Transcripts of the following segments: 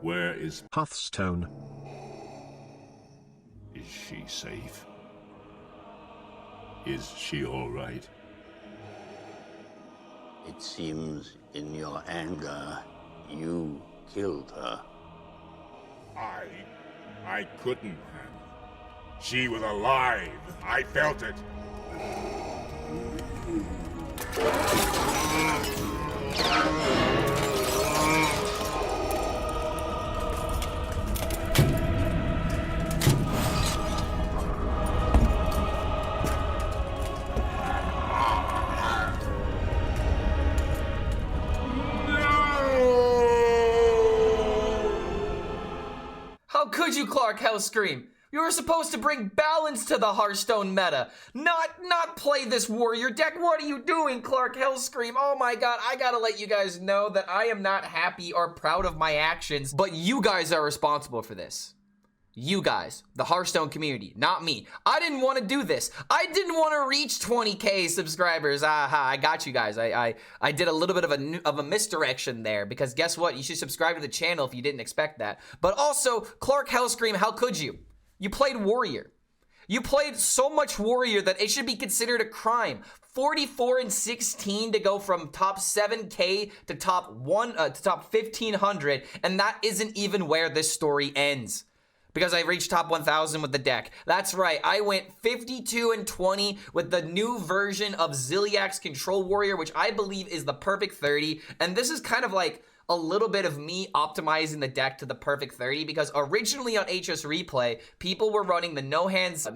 Where is Hearthstone? Is she safe? Is she all right? It seems in your anger, you killed her. I couldn't have. She was alive. I felt it. How could you, Clark HELLSCREAM? You were supposed to bring balance to the Hearthstone meta, not play this warrior deck. What are you doing, Clark HELLSCREAM? Oh my god, I gotta let you guys know that I am not happy or proud of my actions, but you guys are responsible for this. You guys, the Hearthstone community, not me. I didn't want to do this. I didn't want to reach 20k subscribers. Aha, I got you guys. I did a little bit of a misdirection there, because guess what? You should subscribe to the channel if you didn't expect that. But also, Clark HELLSCREAM, how could you? You played warrior. You played so much warrior that it should be considered a crime. 44 and 16 to go from top 7k to top 1500, and that isn't even where this story ends. Because I reached top 1000 with the deck. That's right, I went 52 and 20 with the new version of Zilliax Control Warrior, which I believe is the perfect 30. And this is kind of like a little bit of me optimizing the deck to the perfect 30, because originally on HSReplay, people were running the no hands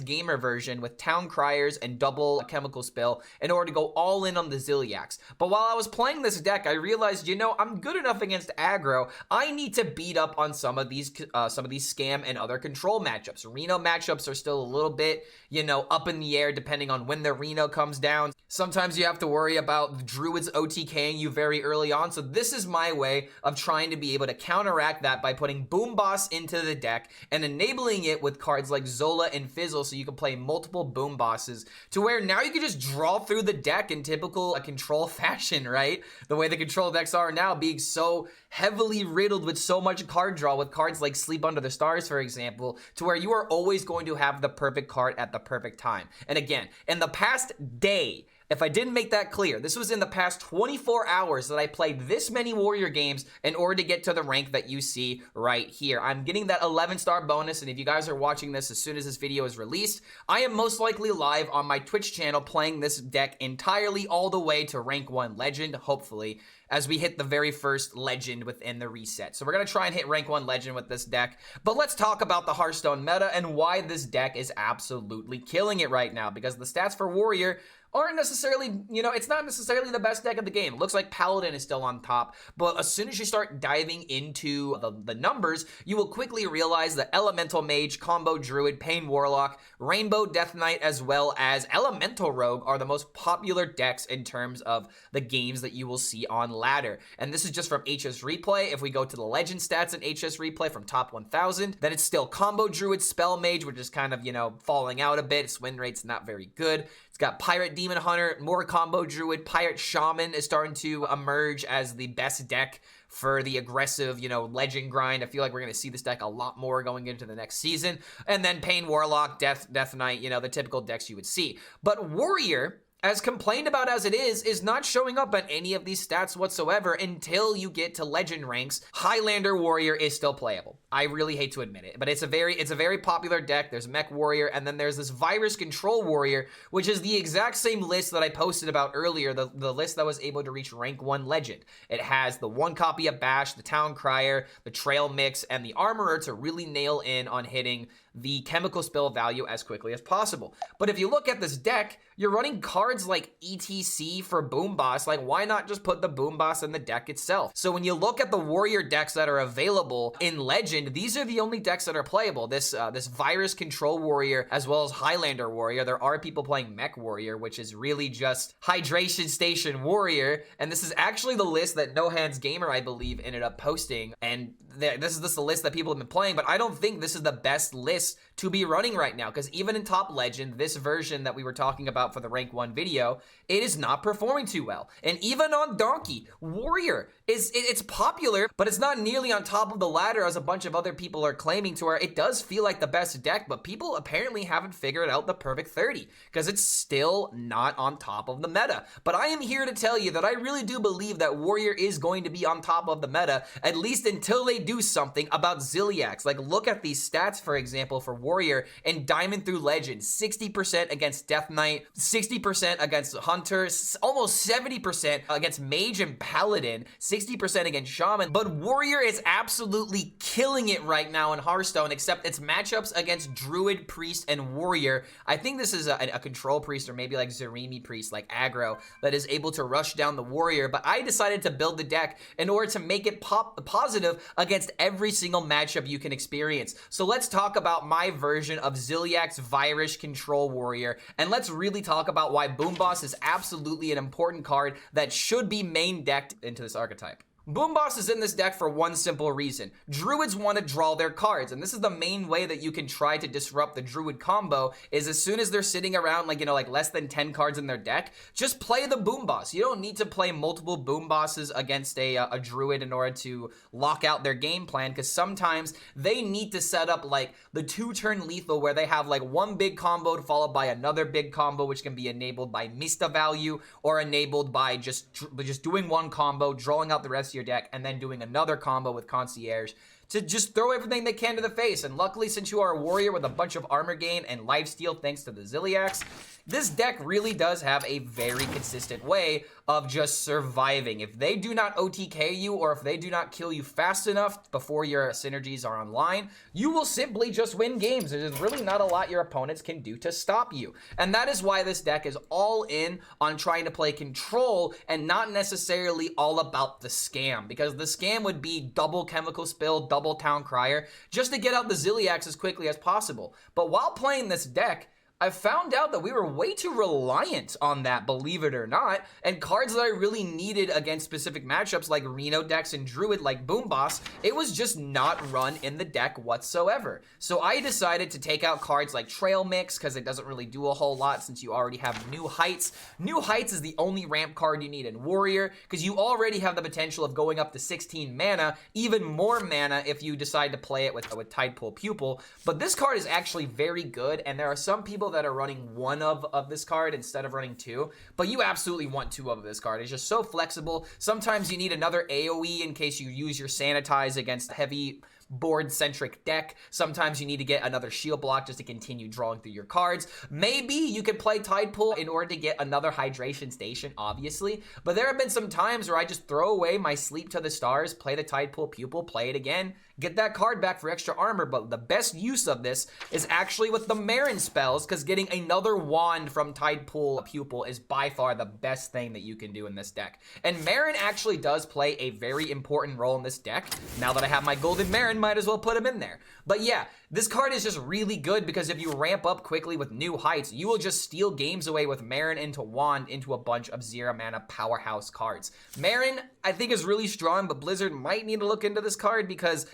gamer version with Town Criers and double Chemical Spill in order to go all in on the Zilliax. But while I was playing this deck, I realized, you know, I'm good enough against aggro. I need to beat up on some of these scam and other control matchups. Reno matchups are still a little bit, you know, up in the air depending on when the Reno comes down. Sometimes you have to worry about the Druids OTKing you very early on, so this is my way of trying to be able to counteract that by putting Boom Boss into the deck and enabling it with cards like Zola and Fizzle, so you can play multiple Boom Bosses to where now you can just draw through the deck in typical control fashion, right? The way the control decks are now, being so heavily riddled with so much card draw with cards like Sleep Under the Stars, for example, to where you are always going to have the perfect card at the perfect time. And again, in the past day, if I didn't make that clear, this was in the past 24 hours that I played this many warrior games in order to get to the rank that you see right here. I'm getting that 11-star bonus, and if you guys are watching this as soon as this video is released, I am most likely live on my Twitch channel playing this deck entirely all the way to rank 1 legend, hopefully, as we hit the very first legend within the reset. So we're going to try and hit rank 1 legend with this deck. But let's talk about the Hearthstone meta and why this deck is absolutely killing it right now, because the stats for warrior aren't necessarily, you know, it's not necessarily the best deck of the game. It looks like Paladin is still on top, but as soon as you start diving into the numbers, you will quickly realize that Elemental Mage, Combo Druid, Pain Warlock, Rainbow Death Knight, as well as Elemental Rogue are the most popular decks in terms of the games that you will see on ladder. And this is just from HSReplay. If we go to the legend stats in HSReplay from top 1000, then it's still Combo Druid, Spell Mage, which is kind of, you know, falling out a bit. Its win rate's not very good. It's got Pirate Demon Hunter, more Combo Druid, Pirate Shaman is starting to emerge as the best deck for the aggressive, you know, legend grind. I feel like we're going to see this deck a lot more going into the next season. And then Pain Warlock, Death Knight, you know, the typical decks you would see. But Warrior, as complained about as it is not showing up at any of these stats whatsoever until you get to legend ranks. Highlander Warrior is still playable. I really hate to admit it, but it's a very popular deck. There's Mech Warrior, and then there's this Virus Control Warrior, which is the exact same list that I posted about earlier, the list that was able to reach rank 1 legend. It has the 1 copy of Bash, the Town Crier, the Trail Mix, and the Armorer to really nail in on hitting the Chemical Spill value as quickly as possible. But if you look at this deck, you're running cards like ETC for Boom Boss. Like, why not just put the Boom Boss in the deck itself? So when you look at the warrior decks that are available in Legend, these are the only decks that are playable. This Virus Control Warrior as well as Highlander Warrior. There are people playing Mech Warrior, which is really just Hydration Station Warrior. And this is actually the list that No Hands Gamer, I believe, ended up posting. And this is just the list that people have been playing, but I don't think this is the best list to be running right now, because even in top legend, this version that we were talking about about for the rank 1 video, it is not performing too well. And even on Donkey, Warrior it's popular, but it's not nearly on top of the ladder as a bunch of other people are claiming, to where it does feel like the best deck, but people apparently haven't figured out the perfect 30 because it's still not on top of the meta. But I am here to tell you that I really do believe that Warrior is going to be on top of the meta, at least until they do something about Zilliax. Like, look at these stats, for example, for Warrior in Diamond through Legend: 60% against Death Knight, 60% against Hunter, almost 70% against Mage and Paladin, 60% against Shaman. But Warrior is absolutely killing it right now in Hearthstone, except its matchups against Druid, Priest, and Warrior. I think this is a Control Priest, or maybe like Zarimi Priest, like aggro, that is able to rush down the Warrior. But I decided to build the deck in order to make it positive against every single matchup you can experience. So let's talk about my version of Zilliax Virus Control Warrior, and let's really talk about why Boom Boss is absolutely an important card that should be main decked into this archetype. Boom Boss is in this deck for one simple reason. Druids want to draw their cards, and this is the main way that you can try to disrupt the Druid combo, is as soon as they're sitting around like less than 10 cards in their deck, just play the Boom Boss. You don't need to play multiple Boom Bosses against a Druid in order to lock out their game plan, because sometimes they need to set up like the 2-turn lethal where they have like one big combo followed by another big combo, which can be enabled by Mista value or enabled by just doing one combo, drawing out the rest of your deck, and then doing another combo with Concierge to just throw everything they can to the face. And luckily, since you are a warrior with a bunch of armor gain and lifesteal thanks to the Zilliax, this deck really does have a very consistent way of just surviving. If they do not OTK you, or if they do not kill you fast enough before your synergies are online, you will simply just win games. There's really not a lot your opponents can do to stop you. And that is why this deck is all in on trying to play control and not necessarily all about the scam, because the scam would be double Chemical Spill, double Town Crier, just to get out the Zilliax as quickly as possible. But while playing this deck, I found out that we were way too reliant on that, believe it or not, and cards that I really needed against specific matchups like Reno decks and Druid like Boom Boss, it was just not run in the deck whatsoever. So I decided to take out cards like Trail Mix, because it doesn't really do a whole lot since you already have New Heights. New Heights is the only ramp card you need in Warrior, because you already have the potential of going up to 16 mana, even more mana if you decide to play it with Tidepool Pupil. But this card is actually very good, and there are some people that are running one of this card instead of running two, but you absolutely want two of this card. It's just so flexible. Sometimes you need another AoE in case you use your Sanitize against heavy board-centric deck. Sometimes you need to get another shield block just to continue drawing through your cards. Maybe you could play Tidepool in order to get another hydration station, obviously, but there have been some times where I just throw away my Sleep to the Stars, play the Tidepool Pupil, play it again, get that card back for extra armor. But the best use of this is actually with the Marin spells, because getting another wand from Tidepool Pupil is by far the best thing that you can do in this deck. And Marin actually does play a very important role in this deck. Now that I have my Golden Marin, might as well put him in there. But yeah, this card is just really good because if you ramp up quickly with New Heights, you will just steal games away with Marin into Wand into a bunch of 0 mana powerhouse cards. Marin, I think, is really strong, but Blizzard might need to look into this card because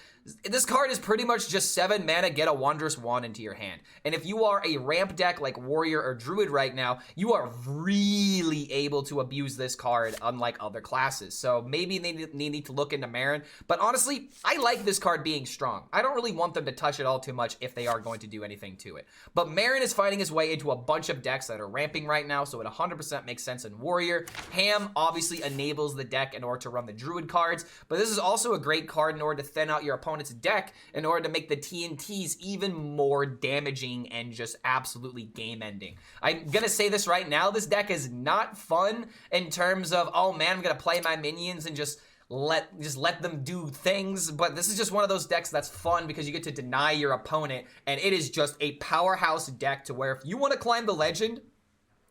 this card is pretty much just 7 mana, get a Wondrous Wand into your hand. And if you are a ramp deck like Warrior or Druid right now, you are really able to abuse this card unlike other classes. So maybe they need to look into Marin. But honestly, I like this card being strong. I don't really want them to touch it all too much if they are going to do anything to it. But Marin is fighting his way into a bunch of decks that are ramping right now, so it 100% makes sense in Warrior. Ham obviously enables the deck in order to run the Druid cards, but this is also a great card in order to thin out your opponent's deck in order to make the TNTs even more damaging and just absolutely game-ending. I'm gonna say this right now, this deck is not fun in terms of, oh man, I'm gonna play my minions and just let them do things, but this is just one of those decks that's fun because you get to deny your opponent, and it is just a powerhouse deck to where if you want to climb the legend,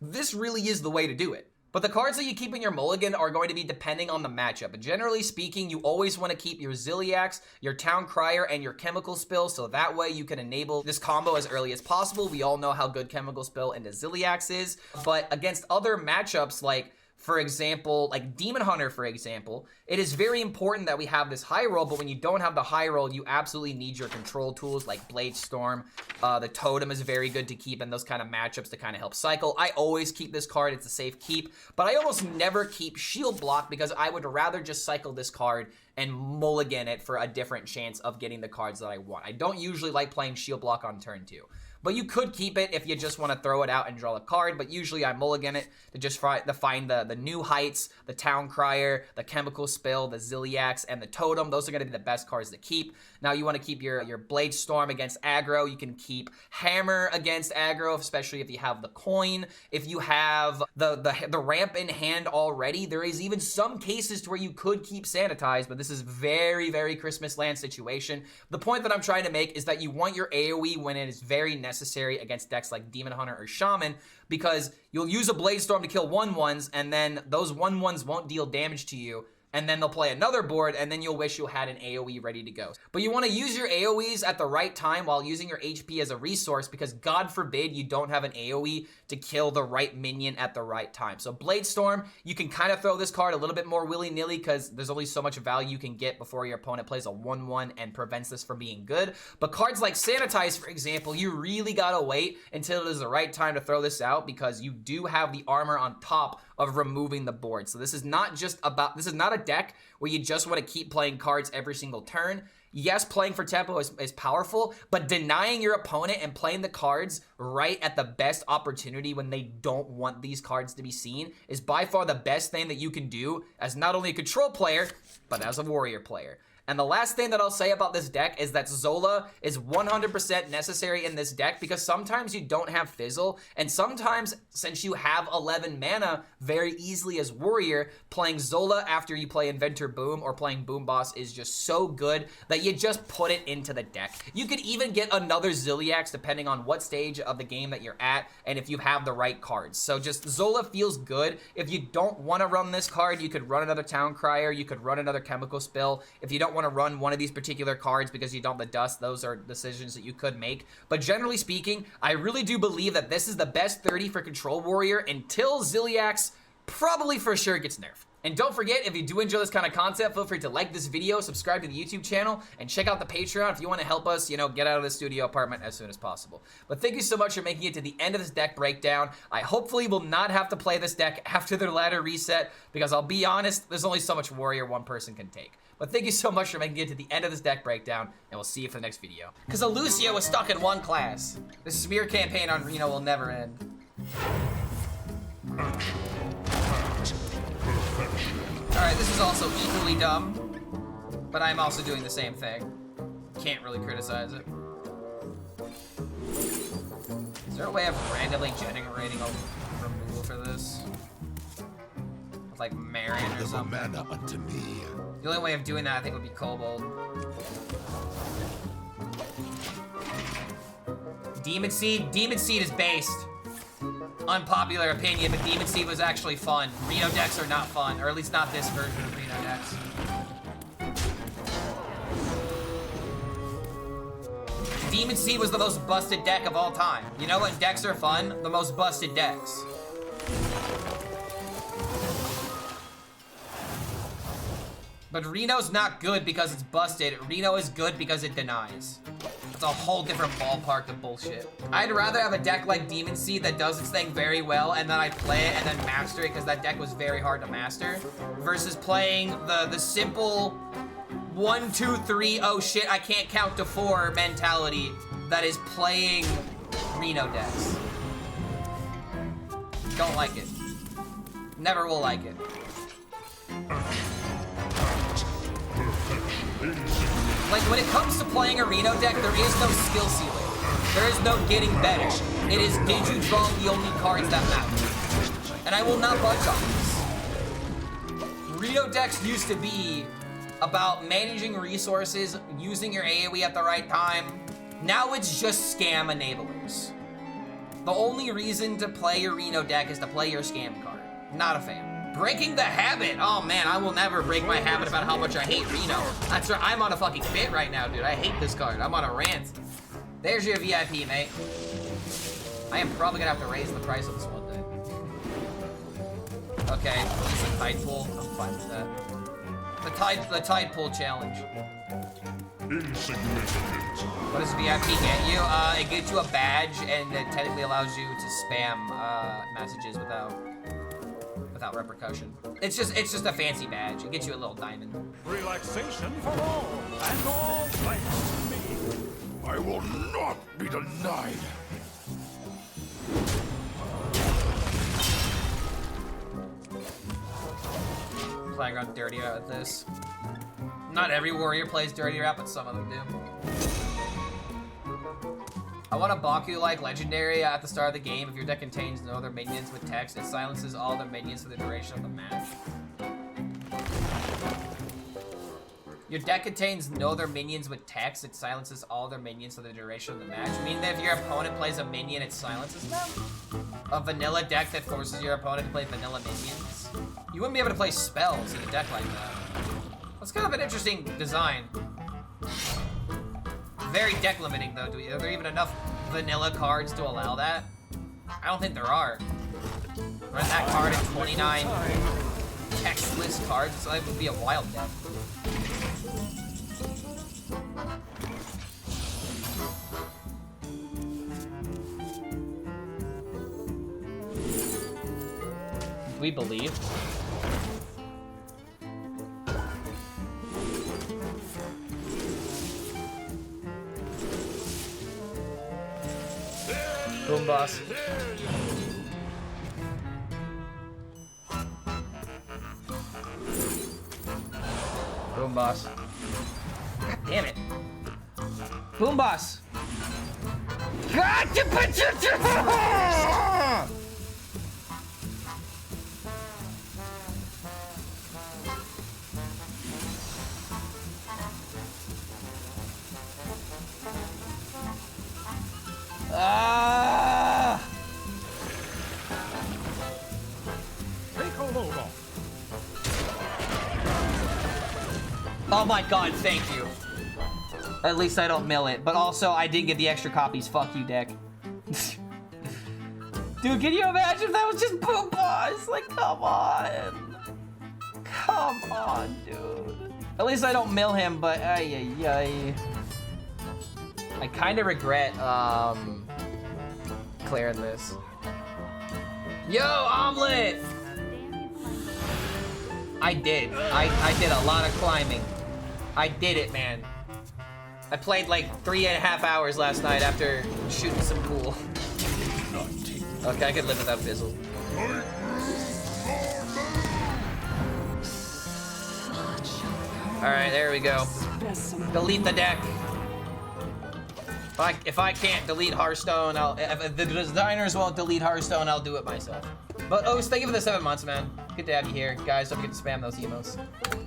this really is the way to do it. But the cards that you keep in your mulligan are going to be depending on the matchup. But generally speaking, you always want to keep your Zilliax, your Town Crier, and your Chemical Spill, so that way you can enable this combo as early as possible. We all know how good Chemical Spill into Zilliax is, but against other matchups like For example, like Demon Hunter, for example, it is very important that we have this high roll, but when you don't have the high roll, you absolutely need your control tools like Blade Storm. The Totem is very good to keep in those kind of matchups to kind of help cycle. I always keep this card, it's a safe keep, but I almost never keep Shield Block because I would rather just cycle this card and mulligan it for a different chance of getting the cards that I want. I don't usually like playing Shield Block on turn 2. But you could keep it if you just want to throw it out and draw a card, but usually I mulligan it to just find the New Heights, the Town Crier, the Chemical Spill, the Zilliax, and the Totem. Those are going to be the best cards to keep. Now you want to keep your Blade Storm against aggro. You can keep Hammer against aggro, especially if you have the coin. If you have the ramp in hand already, there is even some cases to where you could keep Sanitize, but this is very, very Christmas Land situation. The point that I'm trying to make is that you want your AoE when it is very necessary against decks like Demon Hunter or Shaman, because you'll use a Blade Storm to kill 1/1s, and then those 1/1s won't deal damage to you, and then they'll play another board, and then you'll wish you had an AoE ready to go. But you want to use your AoEs at the right time while using your HP as a resource, because God forbid you don't have an AoE to kill the right minion at the right time. So Blade Storm, you can kind of throw this card a little bit more willy-nilly because there's only so much value you can get before your opponent plays a 1/1 and prevents this from being good. But cards like Sanitize, for example, you really gotta wait until it is the right time to throw this out, because you do have the armor on top of removing the board. So this is not a deck where you just want to keep playing cards every single turn. Yes, playing for tempo is powerful, but denying your opponent and playing the cards right at the best opportunity when they don't want these cards to be seen is by far the best thing that you can do as not only a control player, but as a warrior player. And the last thing that I'll say about this deck is that Zola is 100% necessary in this deck, because sometimes you don't have Fizzle, and sometimes, since you have 11 mana very easily as warrior, playing Zola after you play Inventor Boom or playing Boom Boss is just so good that you just put it into the deck. You could even get another Zilliax depending on what stage of the game that you're at and if you have the right cards. So just Zola feels good. If you don't want to run this card, you could run another Town Crier, you could run another Chemical Spill. If you don't want to run one of these particular cards because you don't have the dust, those are decisions that you could make. But generally speaking, I really do believe that this is the best 30 for Control Warrior until Zilliax probably for sure gets nerfed. And don't forget, if you do enjoy this kind of content, feel free to like this video, subscribe to the YouTube channel, and check out the Patreon if you want to help us, get out of the studio apartment as soon as possible. But thank you so much for making it to the end of this deck breakdown. I hopefully will not have to play this deck after their ladder reset, because I'll be honest, there's only so much warrior one person can take. But thank you so much for making it to the end of this deck breakdown, and we'll see you for the next video. Because Lucio was stuck in one class. This smear campaign on Reno will never end. Alright, this is also equally dumb, but I'm also doing the same thing. Can't really criticize it. Is there a way of randomly generating a removal for this? With like Marin or something? Mana unto me. The only way of doing that, I think, would be Kobold. Demon Seed? Demon Seed is based. Unpopular opinion, but Demon Seed was actually fun. Reno decks are not fun, or at least not this version of Reno decks. Demon Seed was the most busted deck of all time. You know what decks are fun? The most busted decks. But Reno's not good because it's busted. Reno is good because it denies. It's a whole different ballpark of bullshit. I'd rather have a deck like Demon Seed that does its thing very well, and then I play it and then master it because that deck was very hard to master, versus playing the simple 1, 2, 3, oh shit, I can't count to 4 mentality that is playing Reno decks. Don't like it. Never will like it. Like, when it comes to playing a Reno deck, there is no skill ceiling. There is no getting better. It is, did you draw the only cards that matter? And I will not budge on this. Reno decks used to be about managing resources, using your AoE at the right time. Now it's just scam enablers. The only reason to play your Reno deck is to play your scam card. Not a fan. Breaking the habit. Oh man, I will never break my habit about how much I hate Reno. That's right, I'm on a fucking bit right now, dude. I hate this card. I'm on a rant. There's your VIP, mate. I am probably gonna have to raise the price of this one day. Okay, it's a tide pool. I'm fine with that. The tide pool challenge. Insignificant. What does VIP get you? It gets you a badge, and it technically allows you to spam messages without repercussion. It's just a fancy badge. It gets you a little diamond. Relaxation for all, and all thanks to me. I will not be denied. Playing around dirty at this. Not every warrior plays dirty rap, but some of them do. I want a Baku-like legendary at the start of the game. If your deck contains no other minions with text, it silences all their minions for the duration of the match. Your deck contains no other minions with text, it silences all their minions for the duration of the match. Meaning that if your opponent plays a minion, it silences them? A vanilla deck that forces your opponent to play vanilla minions? You wouldn't be able to play spells in a deck like that. That's kind of an interesting design. Very deck limiting though. Are there even enough vanilla cards to allow that? I don't think there are. Run that card in 29 textless cards, so that would be a wild deck. We believe. Boom boss. Boom boss. God damn it. Boom boss. God, Take all over. Oh my god, thank you. At least I don't mill it, but also I did get the extra copies. Fuck you, deck. Dude, can you imagine if that was just Boom Boss? Like, come on. Come on, dude. At least I don't mill him, but I kind of regret clearing this. Yo, Omelet! I did. I did a lot of climbing. I did it, man. I played like 3.5 hours last night after shooting some pool. Okay, I could live without Fizzle. Alright, there we go. Delete the deck. If I can't delete Hearthstone, if the designers won't delete Hearthstone, I'll do it myself. But thank you for the 7 months, man. Good to have you here. Guys, don't forget to spam those emotes.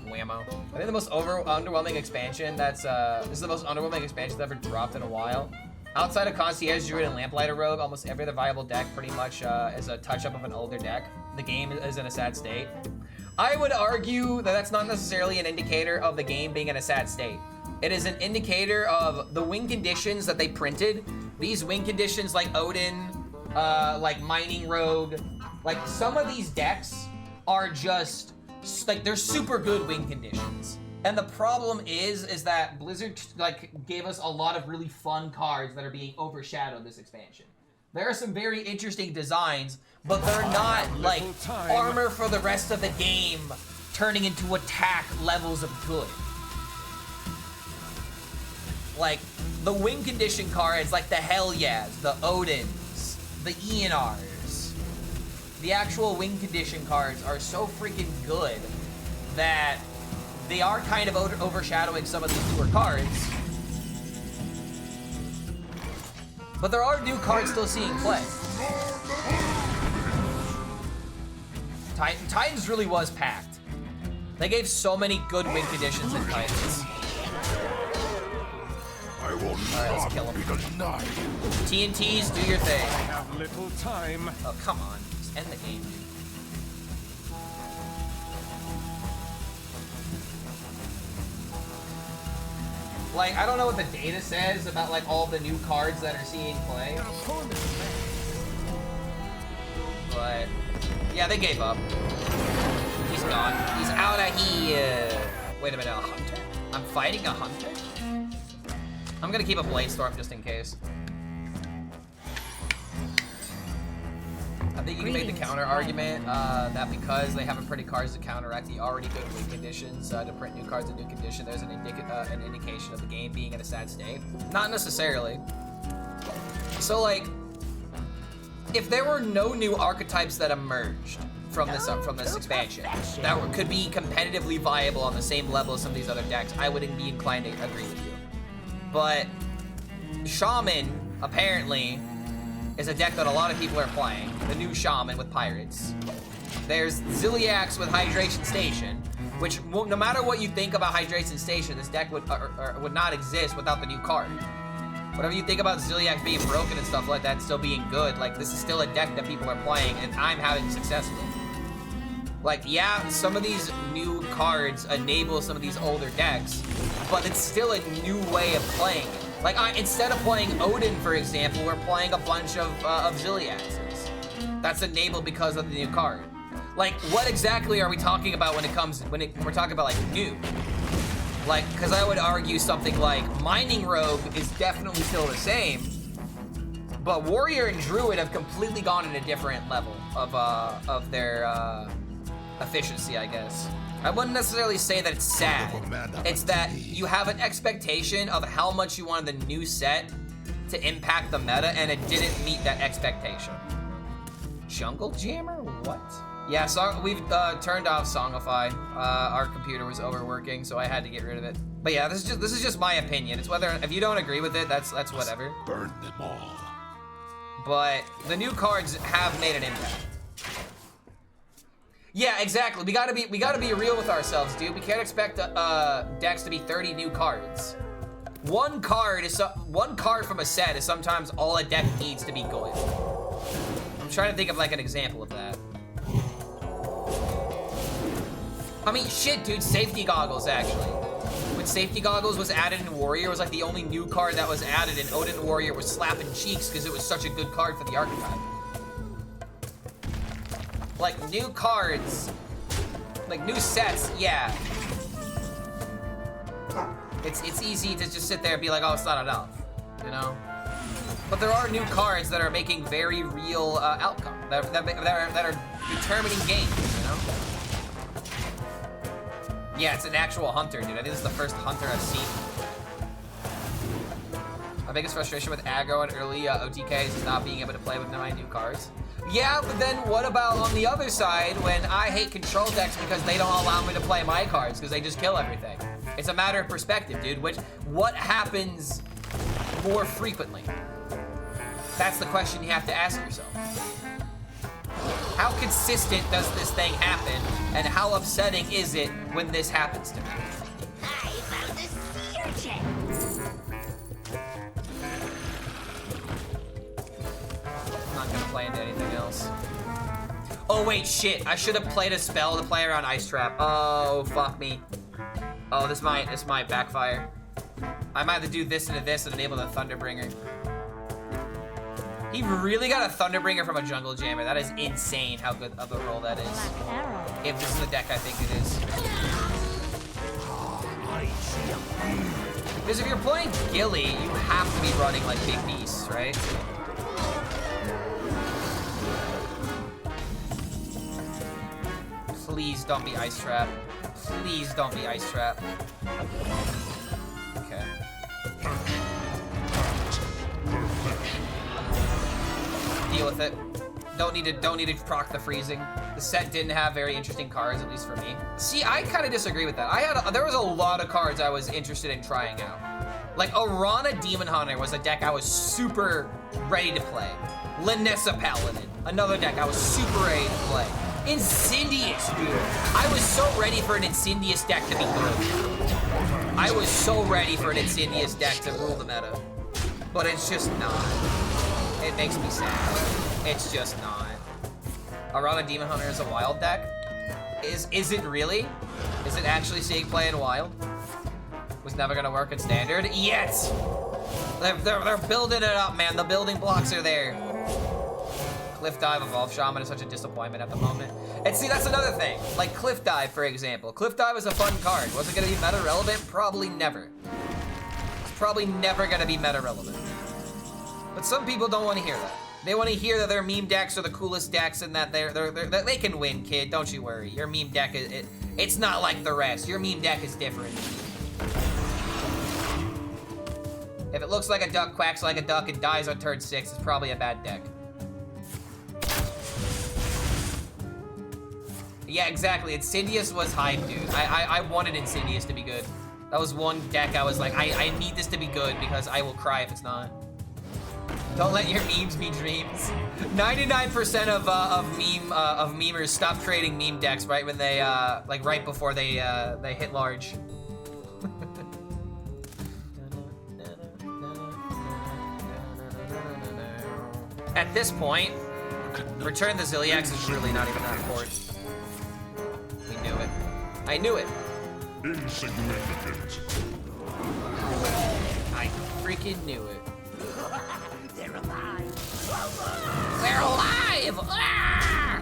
Whammo. I think the most underwhelming expansion this is the most underwhelming expansion that's ever dropped in a while. Outside of Concierge, Druid, and Lamplighter Rogue, almost every other viable deck pretty much is a touch-up of an older deck. The game is in a sad state. I would argue that that's not necessarily an indicator of the game being in a sad state. It is an indicator of the win conditions that they printed. These win conditions like Odin, like Mining Rogue, like some of these decks are just, like they're super good win conditions. And the problem is that Blizzard like gave us a lot of really fun cards that are being overshadowed this expansion. There are some very interesting designs, but they're not like armor for the rest of the game turning into attack levels of good. Like the win condition cards like the Hellyas, the Odins, the Eonars, the actual win condition cards are so freaking good that they are kind of overshadowing some of these newer cards. But there are new cards still seeing play. Titans really was packed. They gave so many good win conditions in Titans. I will let's kill not him. be denied. TNTs, do your thing. I have little time. Oh, come on. Just end the game, dude. Like, I don't know what the data says about, like, all the new cards that are seeing play. But Yeah, they gave up. He's gone. He's out of here. Wait a minute, a hunter? I'm fighting a hunter? I'm gonna keep a Blaze Storm just in case. I think you can make the counter argument that because they haven't printed cards to counteract the already good win conditions, to print new cards in new condition, there's an indication of the game being in a sad state. Not necessarily. So like, if there were no new archetypes that emerged from this expansion that could be competitively viable on the same level as some of these other decks, I wouldn't be inclined to agree with you. But Shaman apparently is a deck that a lot of people are playing. The new Shaman with Pirates. There's Zilliax with Hydration Station, which no matter what you think about Hydration Station, this deck would not exist without the new card. Whatever you think about Zilliax being broken and stuff like that still being good, like this is still a deck that people are playing and I'm having success with. Like, yeah, some of these new cards enable some of these older decks, but it's still a new way of playing it. Like, instead of playing Odin, for example, we're playing a bunch of Zilliaxes. That's enabled because of the new card. Like, what exactly are we talking about when we're talking about, like, new? Like, because I would argue something like Mining Rogue is definitely still the same, but Warrior and Druid have completely gone in a different level of their efficiency, I guess. I wouldn't necessarily say that it's sad. It's that you have an expectation of how much you wanted the new set to impact the meta, and it didn't meet that expectation. Jungle Jammer? What? Yeah, we've turned off Songify. Our computer was overworking, so I had to get rid of it. But yeah, this is just my opinion. It's whether if you don't agree with it, that's whatever. Burn them all. But the new cards have made an impact. Yeah, exactly. We gotta be real with ourselves, dude. We can't expect decks to be 30 new cards. One card from a set is sometimes all a deck needs to be good. I'm trying to think of like an example of that. I mean, shit, dude. Safety Goggles, actually. When Safety Goggles was added in Warrior, it was like the only new card that was added, and Odin Warrior was slapping cheeks because it was such a good card for the archetype. Like, new cards, like, new sets, yeah. It's easy to just sit there and be like, oh, it's not enough, you know? But there are new cards that are making very real outcome, that are determining games, you know? Yeah, it's an actual hunter, dude. I think this is the first hunter I've seen. My biggest frustration with aggro and early OTKs is not being able to play with my new cards. Yeah, but then what about on the other side when I hate control decks because they don't allow me to play my cards because they just kill everything? It's a matter of perspective, dude. What happens more frequently? That's the question you have to ask yourself. How consistent does this thing happen, and how upsetting is it when this happens to me? I found a sea urchin. I'm not gonna play into anything else. Oh wait, shit! I should have played a spell to play around Ice Trap. Oh fuck me. Oh, this might backfire. I might have to do this and this and enable the Thunderbringer. He really got a Thunderbringer from a Jungle Jammer. That is insane how good of a roll that is. If this is the deck I think it is. Because if you're playing Gilly, you have to be running like big beasts, right? Please don't be Ice Trap. Please don't be Ice Trap. Okay. Deal with it. Don't need to proc the freezing. The set didn't have very interesting cards, at least for me. See, I kind of disagree with that. There was a lot of cards I was interested in trying out. Like Arana Demon Hunter was a deck I was super ready to play. Linessa Paladin, another deck I was super ready to play. Incendious, dude. I was so ready for an Incendious deck to be good. I was so ready for an Incendious deck to rule the meta. But it's just not. It makes me sad. It's just not. Arana Demon Hunter is a wild deck? Is it really? Is it actually seeing play in wild? Was never gonna work in standard? Yet! They're building it up, man. The building blocks are there. Cliff Dive Evolve Shaman is such a disappointment at the moment. And see, that's another thing. Like Cliff Dive, for example. Cliff Dive is a fun card. Was it gonna be meta relevant? Probably never. It's probably never gonna be meta relevant. But some people don't want to hear that. They want to hear that their meme decks are the coolest decks and that they can win, kid. Don't you worry. Your meme deck it's not like the rest. Your meme deck is different. If it looks like a duck, quacks like a duck, and dies on turn 6, it's probably a bad deck. Yeah, exactly. Insidious was hype, dude. I wanted Insidious to be good. That was one deck I was like, I need this to be good because I will cry if it's not. Don't let your memes be dreams. 99% of memers stop creating meme decks right when they like right before they hit large. At this point, Return the Zilliax is really not even that important. We knew it. I knew it. Insignificant. I freaking knew it. They're alive. They're alive! Ah!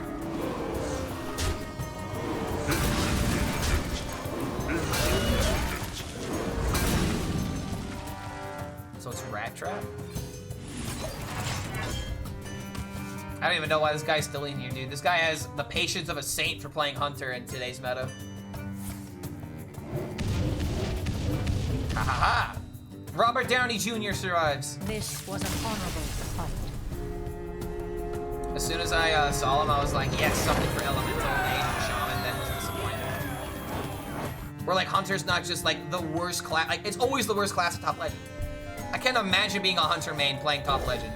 So it's Rat Trap? I don't even know why this guy's still in here, dude. This guy has the patience of a saint for playing Hunter in today's meta. Ha ha ha! Robert Downey Jr. survives. This was an honorable fight. As soon as I saw him, I was like, yes, something for Elemental, Mage, and Shaman, then was disappointed. Where like Hunter's not just like the worst class, like it's always the worst class of Top Legend. I can't imagine being a Hunter main playing Top Legend.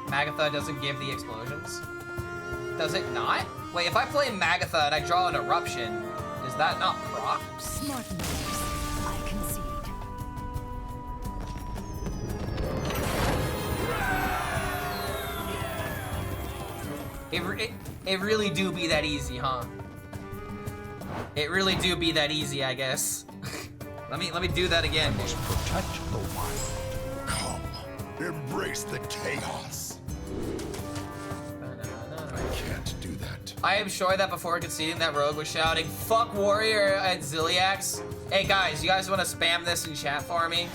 Magatha doesn't give the explosions. Does it not? Wait, if I play Magatha and I draw an Eruption, is that not proc? Smart moves. I concede. It really do be that easy, huh? It really do be that easy, I guess. let me do that again. Must protect the wild. Come, embrace the chaos. I can't do that. I am sure that before conceding that Rogue was shouting, fuck Warrior and Zilliax. Hey guys, you guys want to spam this in chat for me?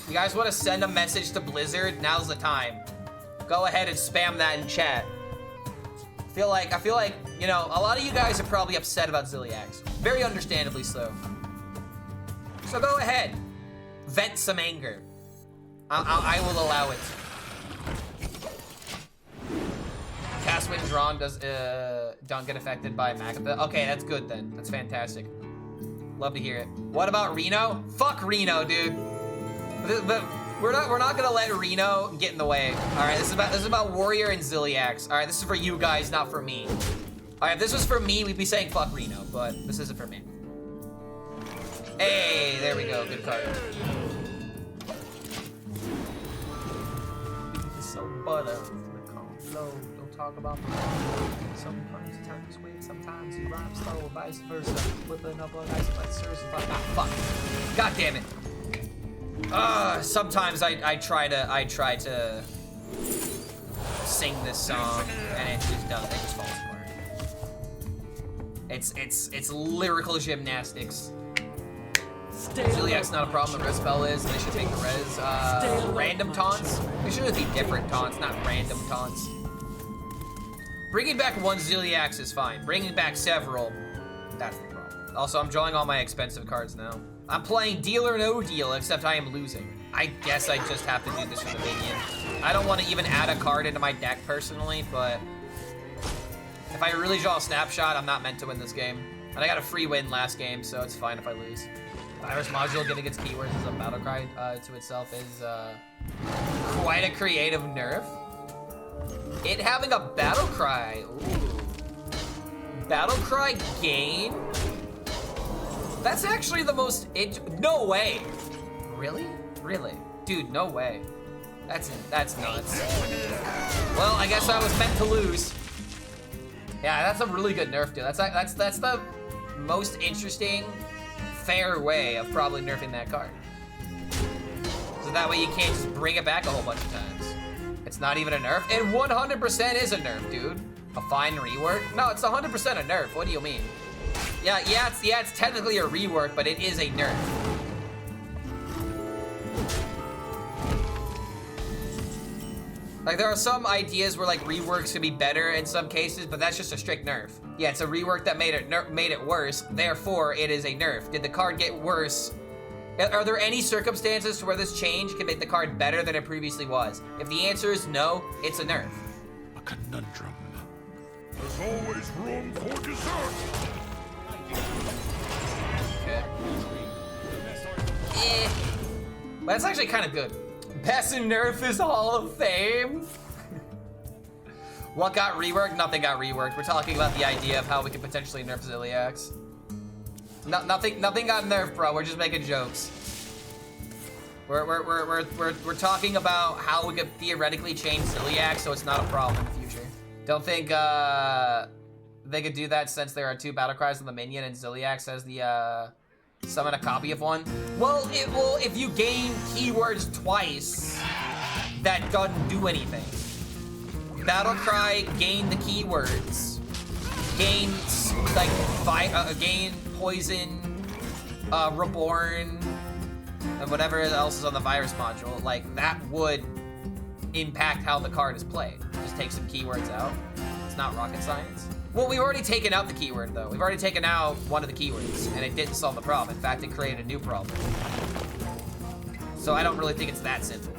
You guys want to send a message to Blizzard? Now's the time. Go ahead and spam that in chat. I feel like, you know, a lot of you guys are probably upset about Zilliax. Very understandably so. So go ahead. Vent some anger. I will allow it. Cast when drawn don't get affected by Magatha. Okay, that's good then. That's fantastic. Love to hear it. What about Reno? Fuck Reno, dude. But we're not gonna let Reno get in the way. All right, this is about Warrior and Zilliax. All right, this is for you guys, not for me. All right, if this was for me, we'd be saying fuck Reno, but this isn't for me. Hey, there we go. Good card. So butter. Don't talk about me. Sometimes you turn sweet, sometimes you rhyme slow, vice versa. Whipping up on ice, but seriously, fuck. God damn it. Sometimes I try to sing this song and it just doesn't. It just falls apart. It's lyrical gymnastics. Zilliax not a problem. The res spell is. They should take the res. Random taunts. They should be different taunts, not random taunts. Bringing back one Zilliax is fine. Bringing back several, that's the problem. Also, I'm drawing all my expensive cards now. I'm playing Deal or No Deal, except I am losing. I guess I just have to do this for the minion. I don't want to even add a card into my deck personally, but if I really draw a snapshot, I'm not meant to win this game. And I got a free win last game, so it's fine if I lose. Virus module getting its keywords as a battle cry to itself is quite a creative nerf. It having a battle cry. Ooh. Battle cry gain? That's actually the most no way. Really? Really? Dude, no way. That's nuts. Well, I guess I was meant to lose. Yeah, that's a really good nerf, dude. That's the most interesting fair way of probably nerfing that card. So that way you can't just bring it back a whole bunch of times. It's not even a nerf. It 100% is a nerf, dude. A fine rework? No, it's 100% a nerf. What do you mean? Yeah, it's technically a rework, but it is a nerf. Like, there are some ideas where, like, reworks could be better in some cases, but that's just a strict nerf. Yeah, it's a rework that made it worse, therefore, it is a nerf. Did the card get worse? Are there any circumstances to where this change can make the card better than it previously was? If the answer is no, it's a nerf. A conundrum. There's always room for dessert. Okay. But that's actually kind of good. Best in Nerf is Hall of Fame. What got reworked? Nothing got reworked. We're talking about the idea of how we could potentially nerf Zilliax. Nothing got nerfed, bro. We're just making jokes. We're talking about how we could theoretically change Zilliax so it's not a problem in the future. Don't think they could do that since there are 2 battle cries on the minion and Zilliax has the summon a copy of one. Well, if you gain keywords twice, that doesn't do anything. Battle cry, gain the keywords. Gain like gain poison, reborn, and whatever else is on the virus module. Like that would impact how the card is played. Just take some keywords out. It's not rocket science. Well, we've already taken out the keyword, though. We've already taken out one of the keywords, and it didn't solve the problem. In fact, it created a new problem. So I don't really think it's that simple.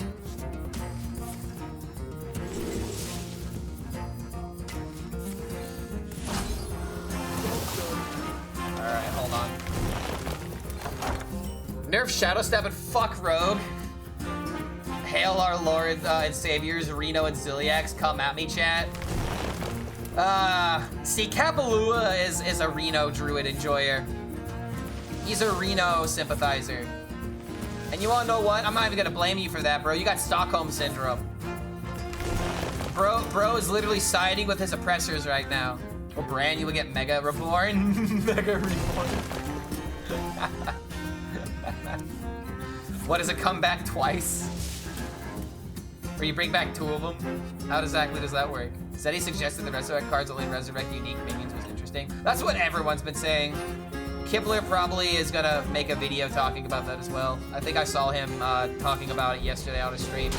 Alright, hold on. Nerf Shadow Step and fuck Rogue. Hail our Lord and Saviors, Reno and Zilliax. Come at me, chat. See, Kapalua is a Reno Druid enjoyer. He's a Reno sympathizer. And you wanna know what? I'm not even gonna blame you for that, bro. You got Stockholm Syndrome. Bro is literally siding with his oppressors right now. Well, Bran, you will get Mega Reborn. Mega Reborn. What, does it come back twice? Or you bring back 2 of them? How exactly does that work? Said he suggested the resurrect cards only resurrect unique minions was interesting. That's what everyone's been saying. Kibler probably is gonna make a video talking about that as well. I think I saw him talking about it yesterday on a stream.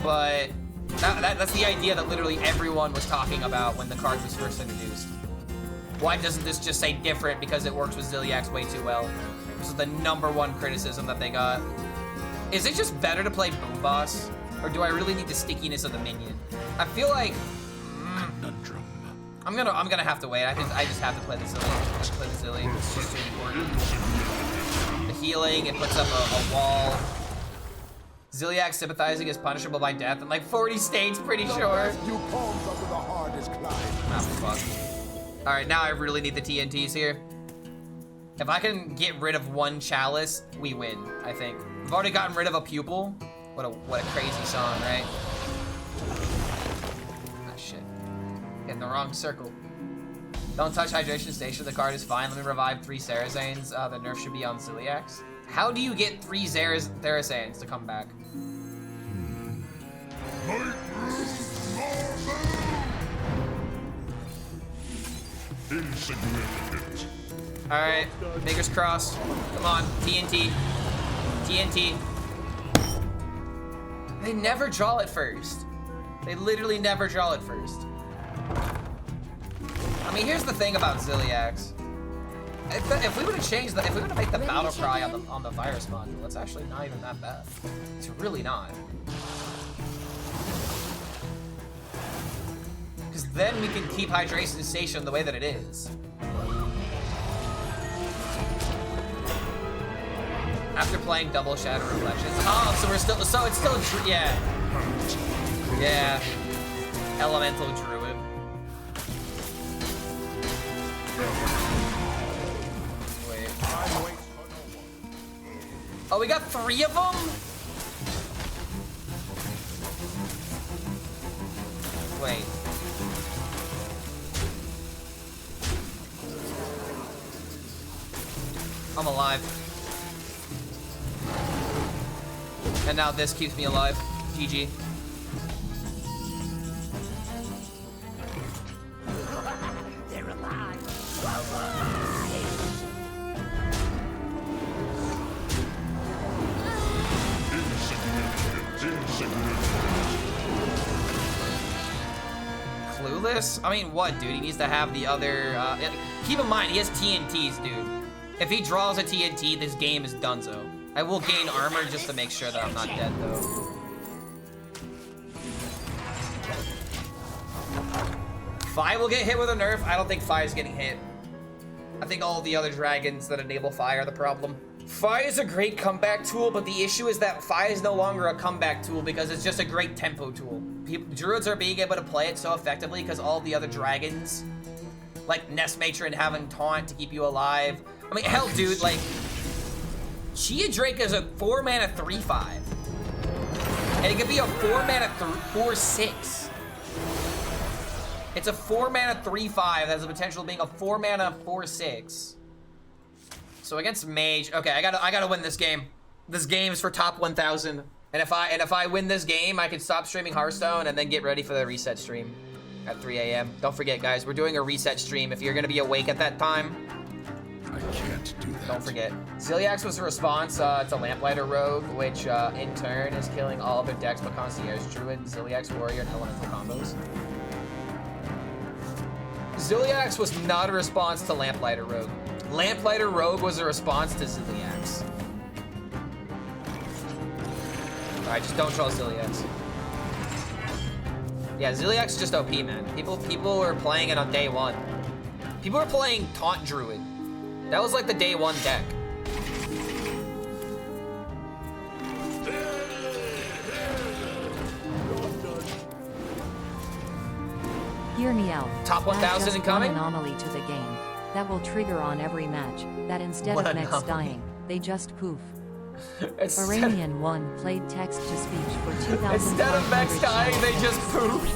But that's the idea that literally everyone was talking about when the card was first introduced. Why doesn't this just say different because it works with Zilliax way too well? This is the #1 criticism that they got. Is it just better to play Boom Boss? Or do I really need the stickiness of the minion? I feel like Conundrum. I'm gonna have to wait. I just have to play the Zilliax. It's just too important. The healing, it puts up a wall. Zilliax sympathizing is punishable by death in like 40 states, pretty sure. Ah, fuck. All right, now I really need the TNTs here. If I can get rid of 1 chalice, we win, I think. We've already gotten rid of a pupil. What a crazy song, right? Ah, shit. In the wrong circle. Don't touch Hydration Station. The card is fine. Let me revive 3 Sarazanes. The nerf should be on Zilliax. How do you get 3 Sarazanes to come back? Insignificant. Alright, fingers crossed. Come on, TNT. TNT. They never draw it first. They literally never draw it first. I mean, here's the thing about Zilliax. If we would have changed if we would have made the battle cry on the virus module, it's actually not even that bad. It's really not. Because then we can keep Hydration Station the way that it is. After playing double Shadow Reflections. Oh, so it's still, yeah. Yeah. Elemental Druid. Wait. Oh, we got 3 of them? Wait. I'm alive. And now this keeps me alive. GG. They're alive. Clueless? I mean, what, dude? He needs to have the other, keep in mind, he has TNTs, dude. If he draws a TNT, this game is donezo. I will gain armor just to make sure that I'm not dead, though. Fi will get hit with a nerf. I don't think Fi is getting hit. I think all the other dragons that enable Fi are the problem. Fi is a great comeback tool, but the issue is that Fi is no longer a comeback tool because it's just a great tempo tool. Druids are being able to play it so effectively because all the other dragons, like Nest Matron having taunt to keep you alive. I mean, hell, dude, like, Chia Drake is a 4-mana 3/5. And it could be a 4-mana 4/6. It's a 4-mana 3/5 that has the potential of being a 4-mana 4/6. So against Mage, okay, I gotta win this game. This game is for top 1,000. And if I win this game, I can stop streaming Hearthstone and then get ready for the reset stream at 3 a.m. Don't forget, guys, we're doing a reset stream. If you're gonna be awake at that time, I can't do that. don't forget. Zilliax was a response to Lamplighter Rogue, which in turn is killing all of their decks but Concierge Druid, Zilliax Warrior, and Elemental combos. Zilliax was not a response to Lamplighter Rogue. Lamplighter Rogue was a response to Zilliax. Alright, just don't troll Zilliax. Yeah, Zilliax is just OP, man. People were playing it on day one. People were playing Taunt Druid. That was like the day one deck. Hear me out. Top Add 1,000 just incoming? one anomaly to the game. That will trigger on every match. That instead What of Mex anomaly? dying, they just poof. Instead Iranian 1 played text-to-speech for 2,500 instead of Vex dying, they channels. just poof.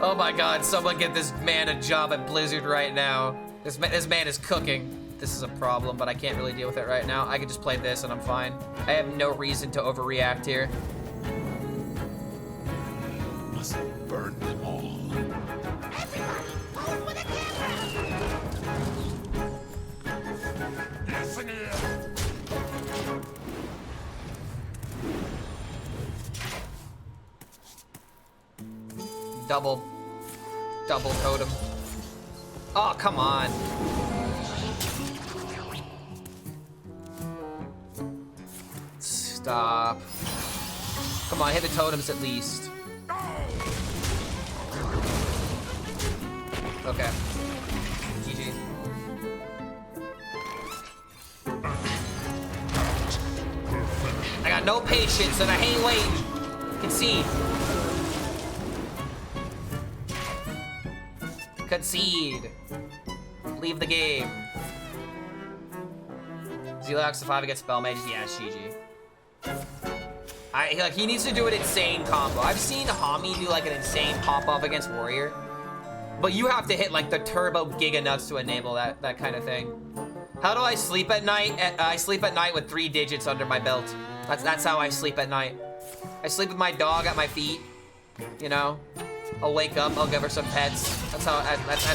Oh my god, someone get this man a job at Blizzard right now. This man is cooking. This is a problem, but I can't really deal with it right now. I could just play this and I'm fine. I have no reason to overreact here. Must burn them all. Everybody, hold for the camera. Listen here. Double totem. Oh, come on. Stop. Come on, hit the totems at least. Okay. GG. I got no patience and I hate waiting. Concede. Concede. Leave the game. Zilliax the 5 against Spell Mage. Yeah, GG. Like, he needs to do an insane combo. I've seen Hami do like an insane pop-off against Warrior. But you have to hit like the turbo giga nuts to enable that kind of thing. How do I sleep at night? I sleep at night with 3 digits under my belt. That's how I sleep at night. I sleep with my dog at my feet. You know, I'll wake up, I'll give her some pets. That's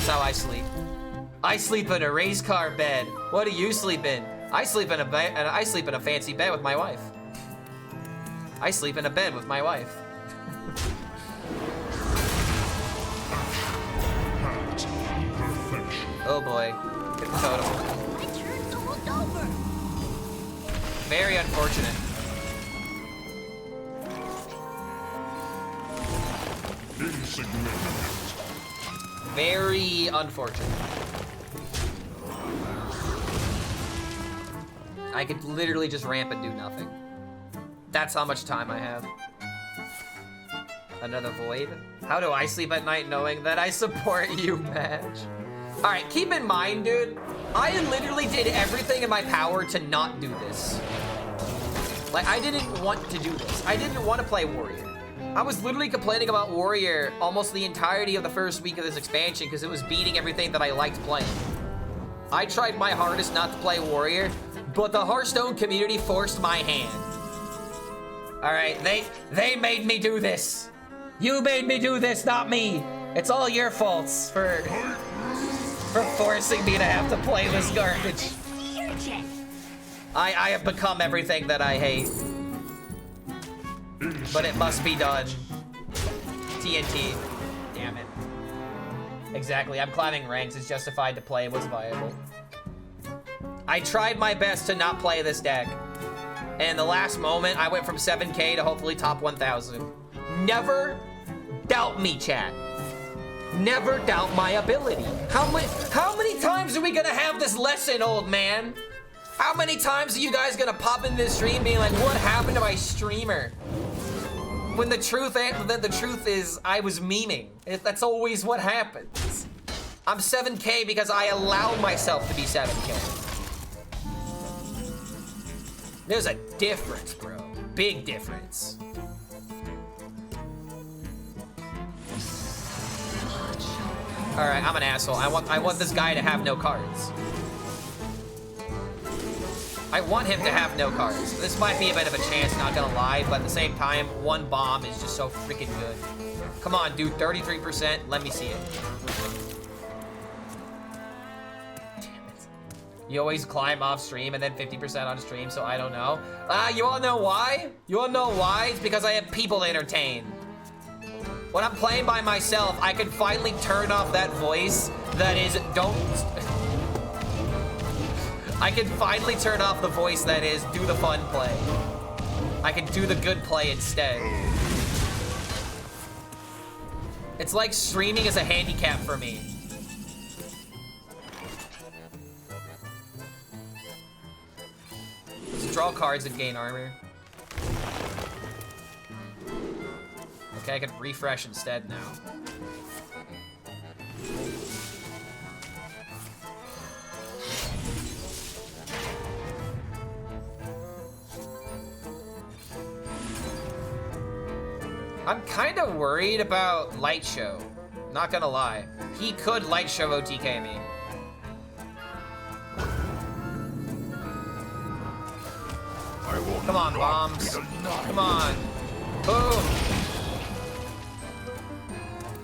how I sleep. I sleep in a race car bed. What do you sleep in? I sleep in a bed, and I sleep in a fancy bed with my wife. I sleep in a bed with my wife. Oh boy, hit the totem. My turn's almost over. Very unfortunate. Insignificant. Very unfortunate. I could literally just ramp and do nothing. That's how much time I have. Another void? How do I sleep at night knowing that I support you, Madge? Alright, keep in mind, dude, I literally did everything in my power to not do this. Like, I didn't want to do this. I didn't want to play Warrior. I was literally complaining about Warrior almost the entirety of the first week of this expansion because it was beating everything that I liked playing. I tried my hardest not to play warrior, but the Hearthstone community forced my hand. All right, they made me do this. You made me do this, not me. It's all your faults for forcing me to have to play this garbage. I have become everything that I hate. But it must be done. TNT. Damn it. Exactly, I'm climbing ranks. It's justified to play what's viable. I tried my best to not play this deck. And the last moment, I went from 7K to hopefully top 1,000. Never doubt me, chat. Never doubt my ability. How many times are we gonna have this lesson, old man? How many times are you guys gonna pop in this stream being like, what happened to my streamer? When the truth is, I was memeing. That's always what happens. I'm 7K because I allowed myself to be 7K. There's a difference, bro. Big difference. All right, I'm an asshole. I want this guy to have no cards. I want him to have no cards. This might be a bit of a chance, not gonna lie, but at the same time, one bomb is just so freaking good. Come on, dude, 33%. Let me see it. Damn it. You always climb off stream and then 50% on stream, so I don't know. You all know why? You all know why? It's because I have people to entertain. When I'm playing by myself, I can finally turn off that voice that is, I can finally turn off the voice that is, do the fun play. I can do the good play instead. It's like streaming is a handicap for me. Let's draw cards and gain armor. Okay, I can refresh instead now. I'm kind of worried about Light Show. Not gonna lie. He could Light Show OTK me. Come on, bombs. Come on. Boom.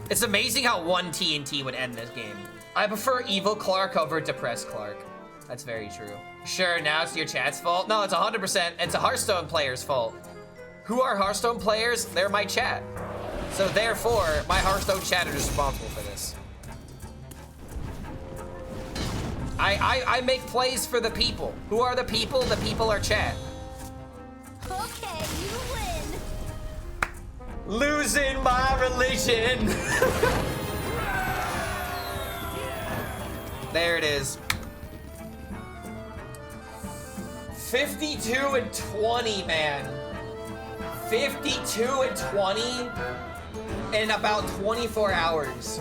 It's amazing how one TNT would end this game. I prefer evil Clark over depressed Clark. That's very true. Sure, now it's your chat's fault? No, it's 100%. It's a Hearthstone player's fault. Who are Hearthstone players? They're my chat. So therefore, my Hearthstone chat is responsible for this. I make plays for the people. Who are the people? The people are chat. Okay, you win. Losing my religion. There it is. 52 and 20, man. 52 and 20 in about 24 hours.